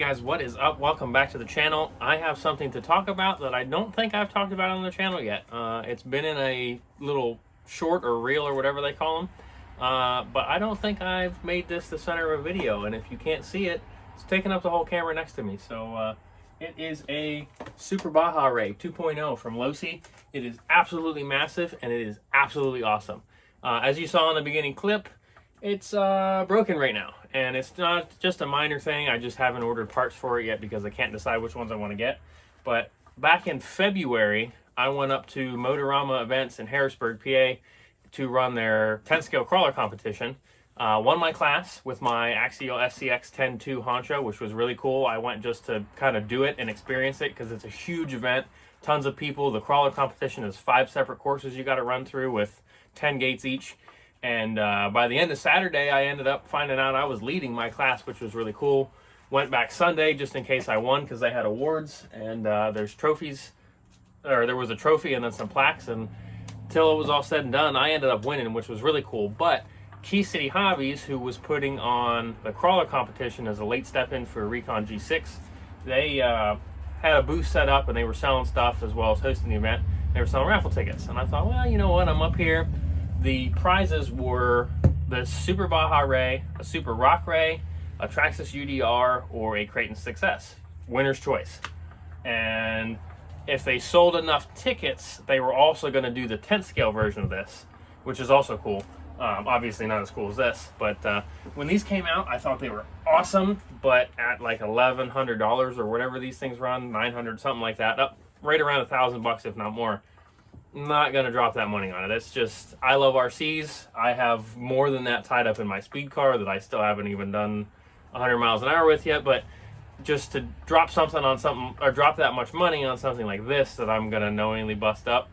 Guys, what is up? Welcome back to the channel. I have something to talk about that I don't think I've talked about on the channel yet. It's been in a little short or reel or whatever they call them, but I don't think I've made this the center of a video, and if you can't see it, it's taking up the whole camera next to me. So it is a Super Baja Ray 2.0 from Losi. It is absolutely massive and it is absolutely awesome. As you saw in the beginning clip, it's broken right now, and it's not just a minor thing. I just haven't ordered parts for it yet because I can't decide which ones I want to get. But back in February, I went up to Motorama events in Harrisburg, PA to run their 10 scale crawler competition. Won my class with my Axial SCX 10.2 Honcho, which was really cool. I went just to kind of do it and experience it because it's a huge event, tons of people. The crawler competition is 5 separate courses you got to run through with 10 gates each. And by the end of Saturday, I ended up finding out I was leading my class, which was really cool. Went back Sunday just in case I won because they had awards and there's trophies, or there was a trophy and then some plaques. And until it was all said and done, I ended up winning, which was really cool. But Key City Hobbies, who was putting on the crawler competition as a late step in for Recon G6, they had a booth set up and they were selling stuff as well as hosting the event. They were selling raffle tickets. And I thought, well, you know what, I'm up here. The prizes were the Super Baja Ray, a Super Rock Ray, a Traxxas UDR, or a Creighton 6S. Winner's choice. And if they sold enough tickets, they were also going to do the 10th scale version of this, which is also cool. Obviously not as cool as this, but when these came out, I thought they were awesome, but at like $1,100 or whatever these things run, $900, something like that, up right around $1,000 if not more. Not gonna drop that money on it. It's just, I love RCs. I have more than that tied up in my speed car that I still haven't even done 100 miles an hour with yet. But just to drop something on something, or drop that much money on something like this that I'm gonna knowingly bust up,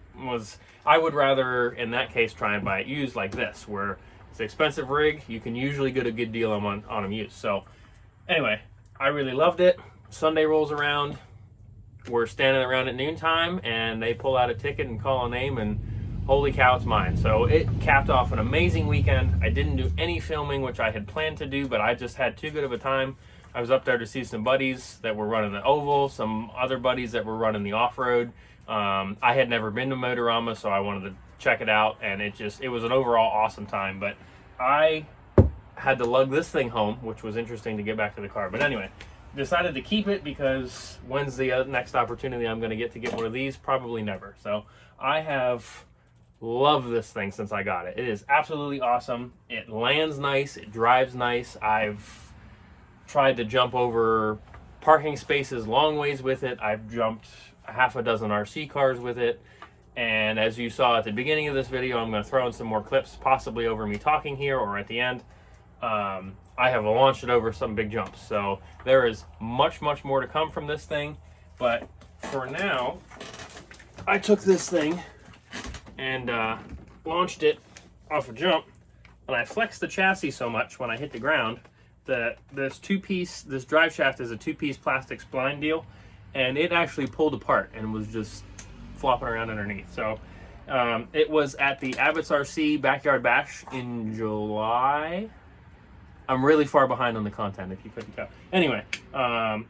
I would rather in that case try and buy it used like this, where it's an expensive rig. You can usually get a good deal on them used. So anyway, I really loved it. Sunday rolls around. We're standing around at noontime and they pull out a ticket and call a name, and holy cow, it's mine. So it capped off an amazing weekend. I didn't do any filming, which I had planned to do, but I just had too good of a time. I was up there to see some buddies that were running the oval, some other buddies that were running the off-road. I had never been to Motorama, so I wanted to check it out, and it was an overall awesome time. But I had to lug this thing home, which was interesting to get back to the car. But anyway, decided to keep it because when's the next opportunity I'm going to get one of these? Probably never. So I have loved this thing since I got it. It is absolutely awesome. It lands nice. It drives nice. I've tried to jump over parking spaces long ways with it. I've jumped a half a dozen RC cars with it. And as you saw at the beginning of this video, I'm going to throw in some more clips, possibly over me talking here or at the end. I have launched it over some big jumps, so there is much more to come from this thing. But for now, I took this thing and launched it off a jump, and I flexed the chassis so much when I hit the ground that this drive shaft is a 2-piece plastic spline deal, and it actually pulled apart and was just flopping around underneath. So it was at the Abbott's RC Backyard Bash in July. I'm really far behind on the content, if you couldn't tell. Anyway, I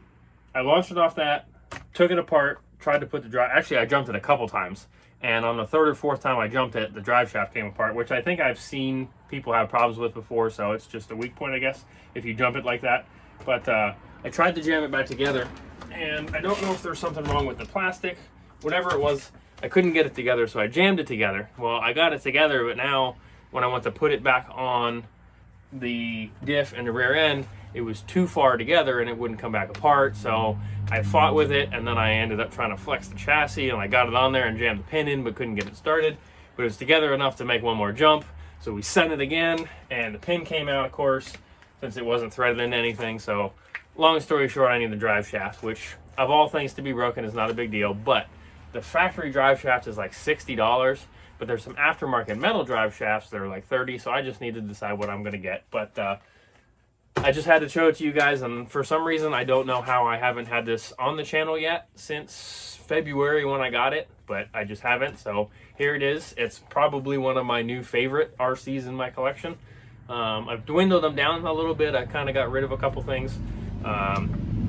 launched it off that, took it apart, tried to put the drive... Actually, I jumped it a couple times, and on the 3rd or 4th time I jumped it, the drive shaft came apart, which I think I've seen people have problems with before, so it's just a weak point, I guess, if you jump it like that. But I tried to jam it back together, and I don't know if there's something wrong with the plastic. Whatever it was, I couldn't get it together, so I jammed it together. Well, I got it together, but now when I went to put it back on the diff and the rear end, it was too far together and it wouldn't come back apart. So I fought with it, and then I ended up trying to flex the chassis, and I got it on there and jammed the pin in but couldn't get it started. But it was together enough to make one more jump, so we sent it again, and the pin came out, of course, since it wasn't threaded into anything. So long story short, I need the drive shaft, which of all things to be broken is not a big deal, but the factory drive shaft is like $60. But there's some aftermarket metal drive shafts that are like $30, so I just need to decide what I'm going to get. But I just had to show it to you guys, and for some reason, I don't know how I haven't had this on the channel yet since February when I got it, but I just haven't. So here it is. It's probably one of my new favorite RCs in my collection. I've dwindled them down a little bit. I kind of got rid of a couple things.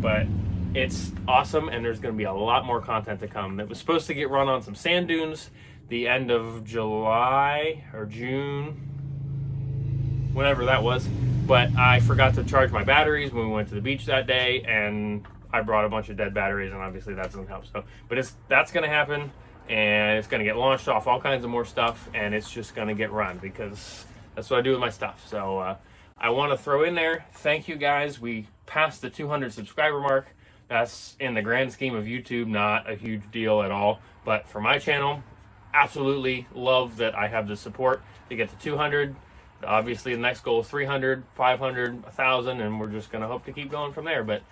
but it's awesome, and there's going to be a lot more content to come. It was supposed to get run on some sand dunes the end of July or June, whenever that was, but I forgot to charge my batteries when we went to the beach that day, and I brought a bunch of dead batteries, and obviously that doesn't help. So, but that's going to happen, and it's going to get launched off all kinds of more stuff, and it's just going to get run because that's what I do with my stuff. So I want to throw in there, thank you guys. We passed the 200 subscriber mark. That's, in the grand scheme of YouTube, not a huge deal at all, but for my channel, absolutely love that I have the support to get to 200. Obviously, the next goal is 300, 500, 1,000, and we're just going to hope to keep going from there. But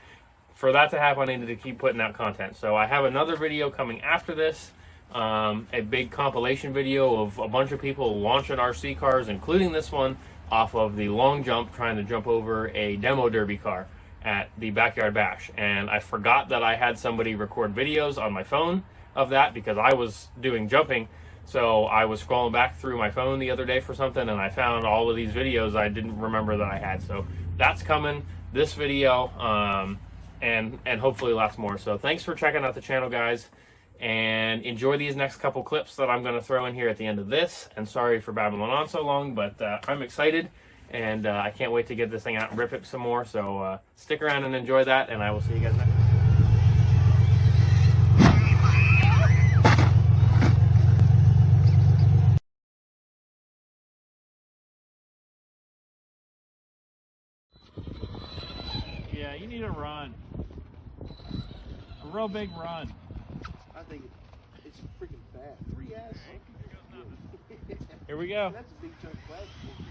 for that to happen, I needed to keep putting out content. So I have another video coming after this, a big compilation video of a bunch of people launching RC cars, including this one, off of the long jump, trying to jump over a demo derby car at the Backyard Bash. And I forgot that I had somebody record videos on my phone of that because I was doing jumping. So I was scrolling back through my phone the other day for something, and I found all of these videos I didn't remember that I had. So that's coming, this video, and hopefully lots more. So thanks for checking out the channel, guys, and enjoy these next couple clips that I'm going to throw in here at the end of this. And sorry for babbling on so long, but I'm excited, and I can't wait to get this thing out and rip it some more. So stick around and enjoy that, and I will see you guys next time. Yeah, you need a run. A real big run. I think it's freaking fast. 3S. Here we go. That's a big chunk of plastic.